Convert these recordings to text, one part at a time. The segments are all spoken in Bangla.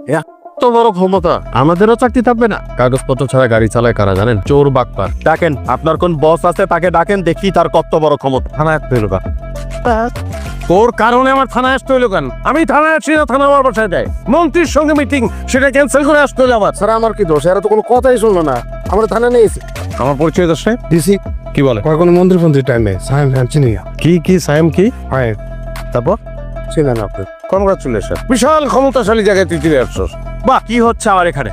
এত বড় ক্ষমতা, আমাদেরও চাকরি থাকবে না? কাগজপত্র ছাড়া গাড়ি চালায় কারা জানেন? চোর বাটপার। ডাকেন, আপনার কোন বস আছে তাকে ডাকেন, দেখি তার কত বড় ক্ষমতা। থানায় আসতে হইল কেন? তোর কারণে আমার থানায় আসতে হইল কেন? আমি থানায় আসছি না, থানা আমার বাসায় যায়। মন্ত্রীর সঙ্গে মিটিং, সেটা ক্যান্সেল করে আসতে হইল আমার। স্যার আমার কি দোষ? এরা তো কোনো কথাই শুনলো না, আমরা থানা নিয়েছি। আমার পরিচয় দোষ নেই? ডিসি কি বলে? কোনো মন্ত্রী ফন্ত্রী টাইম নেই, সাহেব চিনি না। কি সায়েম কি? হয় তারপর চিনেন আপনি? কনগ্রাচুলেশন, বিশাল ক্ষমতাশালী জায়গায় তুই চলে আসছস। বাহ, কি হচ্ছে আমার এখানে?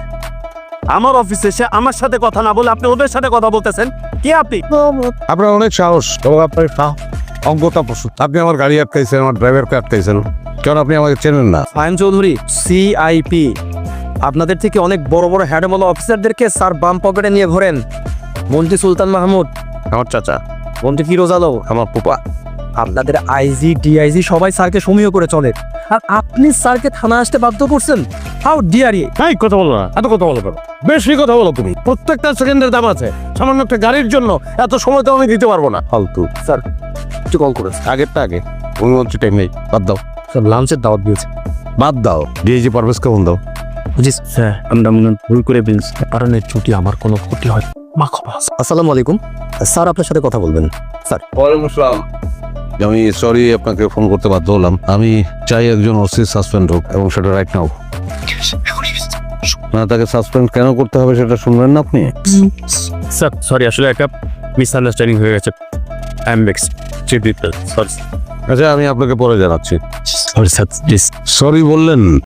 আমার অফিসে এসে আমার সাথে কথা না বলে আপনি ওদের সাথে কথা বলতেছেন, কি আপনি? আপনার অনেক সাহস এবং আপনার অজ্ঞতা প্রস্তুত। আপনি আমার গাড়ি আটকাইছেন, আমার ড্রাইভারকে আটকাইছেন, কেন আপনি আমাকে চেনেন না? সায়েম চৌধুরী, সিআইপি, আপনাদের থেকে অনেক বড় বড় হ্যাডমল অফিসারদেরকে স্যার বাম পকেটে নিয়ে ঘোরেন। মন্ত্রী সুলতান মাহমুদ আমার চাচা, মন্ত্রী ফিরোজ আলম, আমার ফুপা। আপনাদের আইজি ডিআইজি সবাই স্যারকে সমীহ করে চলে, আর আপনি স্যারকে থানা আসতে বাধ্য করছেন। How dare you! এই কথা বলো না, এত কথা বলো কেন? বেশি কথা বলো তুমি। প্রত্যেকটা সেকেন্ডের দাম আছে, সামান্য একটা গাড়ির জন্য এত সময় তো আমি দিতে পারবো না। ফালতু। স্যার একটু কল করেছে, আগেরটা আগে, তুমি বলছি টাইম নেই, বাদ দাও। স্যার লাঞ্চের দাওয়াত দিয়েছে। বাদ দাও, ডিআইজি পারভেজকে ফোন দাও। জি স্যার, আমরা মনে ভুল করে ফেলছি, কারণে ছুটি আমার কোনো ক্ষতি হয়। আসসালামু আলাইকুম স্যার, আপনার সাথে কথা বলবেন। স্যার ওয়ালাইকুম আসসালাম। আমি সরি আপনাকে ফোন করতে বাধ্য হলাম। আমি চাই একজন ওসি সাসপেন্ড হোক, এবং সেটা রাইট নাও। না, তাকে সাসপেন্ড কেন করতে হবে সেটা শুনবেন না আপনি? স্যার সরি, আসলে একটা মিসআন্ডারস্ট্যান্ডিং হয়ে গেছে। I am vexed. সরি আচ্ছা, আমি আপনাকে পরে জানাচ্ছি। Sorry sir, please. সরি বললেন,